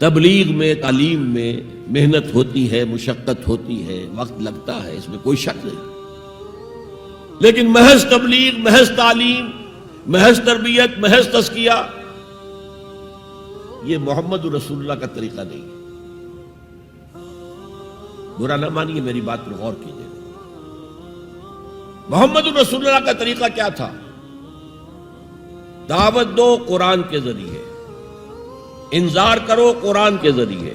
تبلیغ میں، تعلیم میں محنت ہوتی ہے، مشقت ہوتی ہے، وقت لگتا ہے، اس میں کوئی شک نہیں، لیکن محض تبلیغ، محض تعلیم، محض تربیت، محض تزکیہ، یہ محمد رسول اللہ کا طریقہ نہیں ہے۔ برا نہ مانیے، میری بات پر غور کیجیے۔ محمد رسول اللہ کا طریقہ کیا تھا؟ دعوت دو قرآن کے ذریعے، انذار کرو قرآن کے ذریعے،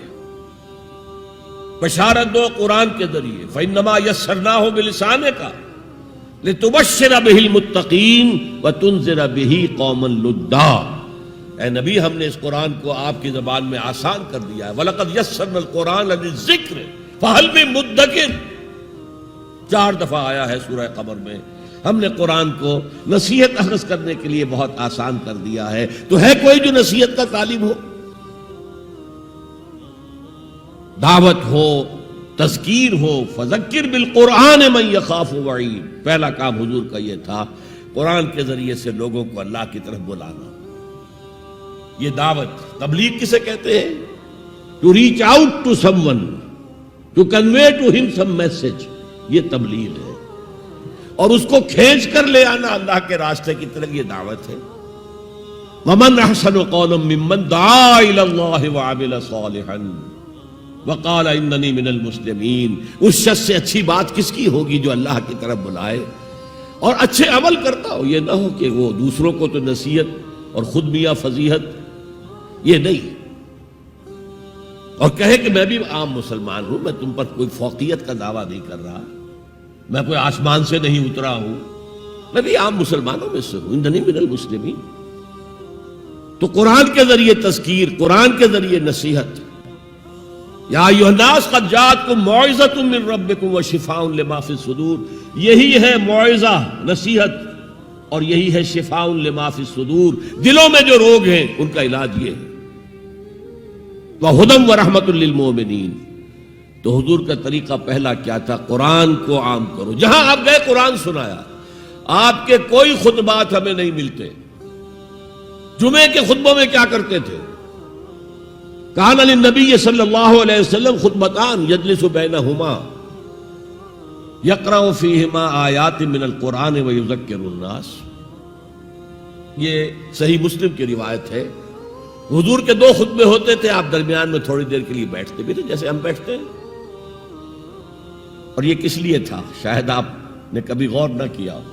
بشارت دو قرآن کے ذریعے۔ فَإِنَّمَا يَسَّرْنَاهُ بِلِسَانِكَ لِتُبَشِّرَ بِهِ الْمُتَّقِينَ وَتُنذِرَ بِهِ قَوْمًا لُدًّا۔ اے نبی، ہم نے اس قرآن کو آپ کی زبان میں آسان کر دیا ہے۔ وَلَقَدْ يَسَّرْنَا الْقُرْآنَ لِلذِّكْرِ فَهَلْ مِن مُدَّكِرٍ، 4 دفعہ آیا ہے سورہ قمر میں۔ ہم نے قرآن کو نصیحت اخذ کرنے کے لیے بہت آسان کر دیا ہے، تو ہے کوئی جو نصیحت کا طالب ہو؟ دعوت ہو، تذکیر ہو، فذکر بالقرآن من یخاف وعید۔ پہلا کام حضور کا یہ تھا، قرآن کے ذریعے سے لوگوں کو اللہ کی طرف بلانا۔ یہ دعوت، تبلیغ کسے کہتے ہیں؟ To reach out to someone, to convey to ہم سم میسج، یہ تبلیغ ہے۔ اور اس کو کھینچ کر لے آنا اللہ کے راستے کی طرف، یہ دعوت ہے۔ وَمَنْ أَحْسَنُ قَوْلًا مِّمَّنْ دَعَا إِلَى اللَّهِ وَعَمِلَ صَالِحًا وَقَالَ إِنَّنِي مِنَ الْمُسْلِمِينَ۔ اس شخص سے اچھی بات کس کی ہوگی جو اللہ کی طرف بلائے اور اچھے عمل کرتا ہو۔ یہ نہ ہو کہ وہ دوسروں کو تو نصیحت اور خود میاں فضیحت، یہ نہیں، اور کہے کہ میں بھی عام مسلمان ہوں، میں تم پر کوئی فوقیت کا دعویٰ نہیں کر رہا، میں کوئی آسمان سے نہیں اترا ہوں، میں بھی عام مسلمانوں میں سے ہوں، اننی من المسلمین۔ تو قرآن کے ذریعے تذکیر، قرآن کے ذریعے نصیحت۔ یا ایھا الناس قد جاءتکم موعظۃ من ربکم وشفاء لما فی الصدور، یہی ہے موعظہ، نصیحت، اور یہی ہے شفاء لما فی الصدور، دلوں میں جو روگ ہیں ان کا علاج یہ ہے۔ وہدی ورحمۃ للمؤمنین۔ تو حضور کا طریقہ پہلا کیا تھا؟ قرآن کو عام کرو۔ جہاں آپ گئے قرآن سنایا۔ آپ کے کوئی خطبات ہمیں نہیں ملتے۔ جمعے کے خطبوں میں کیا کرتے تھے؟ کان للنبی صلی اللہ علیہ وسلم خطبتان یجلس بینہما یقرأ فیہما آیات من القرآن ویذکر الناس۔ یہ صحیح مسلم کی روایت ہے۔ حضور کے 2 خطبے ہوتے تھے، آپ درمیان میں تھوڑی دیر کے لیے بیٹھتے بھی تھے جیسے ہم بیٹھتے ہیں۔ اور یہ کس لیے تھا؟ شاید آپ نے کبھی غور نہ کیا ہو۔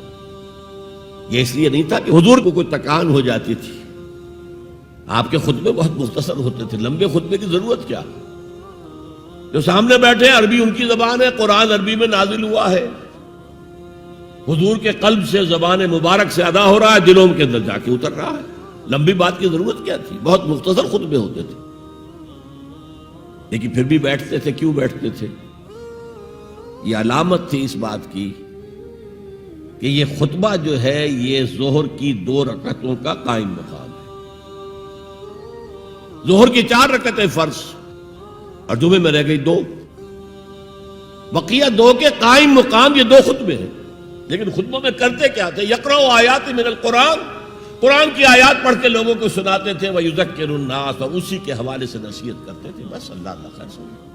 یہ اس لیے نہیں تھا کہ حضور کو کوئی تکان ہو جاتی تھی۔ آپ کے خطبے بہت مختصر ہوتے تھے، لمبے خطبے کی ضرورت کیا؟ جو سامنے بیٹھے ہیں عربی ان کی زبان ہے، قرآن عربی میں نازل ہوا ہے، حضور کے قلب سے زبان مبارک سے ادا ہو رہا ہے، دلوں کے اندر جا کے اتر رہا ہے۔ لمبی بات کی ضرورت کیا تھی؟ بہت مختصر خطبے ہوتے تھے، لیکن پھر بھی بیٹھتے تھے۔ کیوں بیٹھتے تھے؟ یہ علامت تھی اس بات کی کہ یہ خطبہ جو ہے یہ ظہر کی 2 رکعتوں کا قائم مقام ہے۔ ظہر کی 4 رکعتیں فرض اور جمعے میں رہ گئی 2، بقیہ 2 کے قائم مقام یہ 2 خطبے ہیں۔ لیکن خطبوں میں کرتے کیا تھے؟ یقرأ آیات من القرآن، قرآن کی آیات پڑھ کے لوگوں کو سناتے تھے، وَيُذَكِّرُ النَّاسَ، اور اسی کے حوالے سے نصیحت کرتے تھے۔ بس اللہ خیر سمجھے۔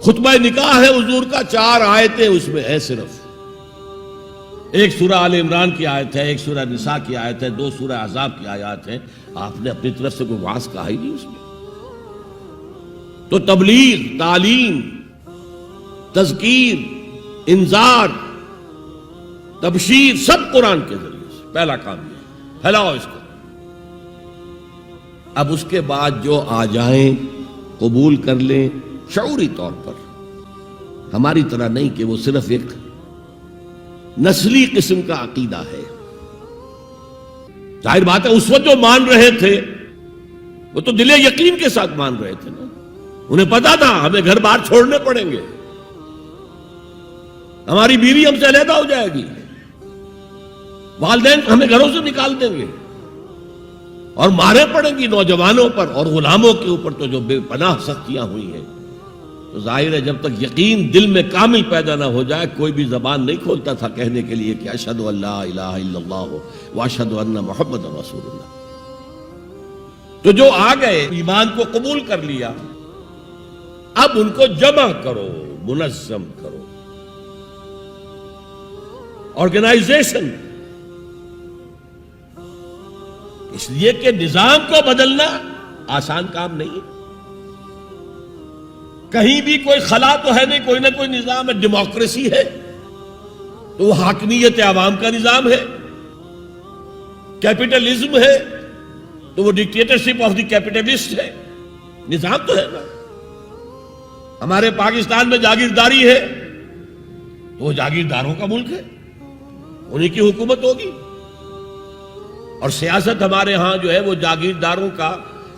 خطبہ نکاح ہے حضور کا، 4 آیتیں اس میں ہیں صرف۔ ایک سورہ آل عمران کی آیت ہے، ایک سورہ نساء کی آیت ہے، 2 سورہ احزاب کی آیات ہیں۔ آپ نے اپنی طرف سے کوئی وعظ کہا ہی نہیں اس میں۔ تو تبلیغ، تعلیم، تذکیر، انذار، تبشیر، سب قرآن کے ذریعے سے۔ پہلا کام یہ، پھیلاؤ اس کو۔ اب اس کے بعد جو آ جائیں قبول کر لیں شعوری طور پر، ہماری طرح نہیں کہ وہ صرف ایک نسلی قسم کا عقیدہ ہے۔ ظاہر بات ہے اس وقت جو مان رہے تھے وہ تو دل یقین کے ساتھ مان رہے تھے نا، انہیں پتا تھا ہمیں گھر بار چھوڑنے پڑیں گے، ہماری بیوی ہم سے علیحدہ ہو جائے گی، والدین ہمیں گھروں سے نکال دیں گے، اور مارے پڑیں گی نوجوانوں پر اور غلاموں کے اوپر تو جو بے پناہ سختیاں ہوئی ہیں۔ تو ظاہر ہے جب تک یقین دل میں کامل پیدا نہ ہو جائے کوئی بھی زبان نہیں کھولتا تھا کہنے کے لیے کہ اشہد ان لا الہ الا اللہ واشہد ان محمد رسول اللہ۔ تو جو آ گئے ایمان کو قبول کر لیا، اب ان کو جمع کرو، منظم کرو، آرگنائزیشن، اس لیے کہ نظام کو بدلنا آسان کام نہیں ہے۔ کہیں بھی کوئی خلا تو ہے نہیں، کوئی نہ کوئی نظام ہے۔ ڈیموکریسی ہے تو وہ حاکمیت عوام کا نظام ہے، کیپٹلزم ہے تو وہ ڈکٹیٹرشپ آف دی کیپٹلسٹ ہے، نظام تو ہے نا۔ ہمارے پاکستان میں جاگیرداری ہے تو وہ جاگیرداروں کا ملک ہے، انہی کی حکومت ہوگی، اور سیاست ہمارے ہاں جو ہے وہ جاگیرداروں کا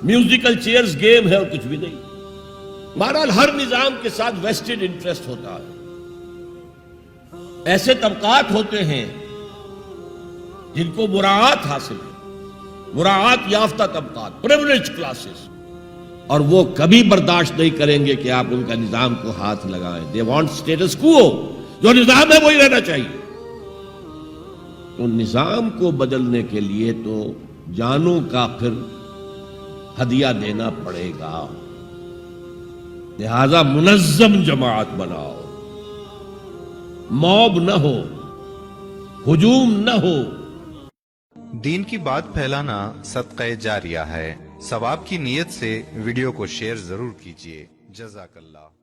میوزیکل چیئرز گیم ہے اور کچھ بھی نہیں۔ بہرحال ہر نظام کے ساتھ ویسٹڈ انٹرسٹ ہوتا ہے، ایسے طبقات ہوتے ہیں جن کو مراعات حاصل ہے، مراعات یافتہ طبقات، پریولیج کلاسز، اور وہ کبھی برداشت نہیں کریں گے کہ آپ ان کا نظام کو ہاتھ لگائیں۔ دے وانٹ اسٹیٹس کوو، جو نظام ہے وہی رہنا چاہیے۔ تو نظام کو بدلنے کے لیے تو جانوں کا پھر ہدیہ دینا پڑے گا، لہذا منظم جماعت بناؤ، موب نہ ہو، ہجوم نہ ہو۔ دین کی بات پھیلانا صدقہ جاریہ ہے، ثواب کی نیت سے ویڈیو کو شیئر ضرور کیجیے۔ جزاک اللہ۔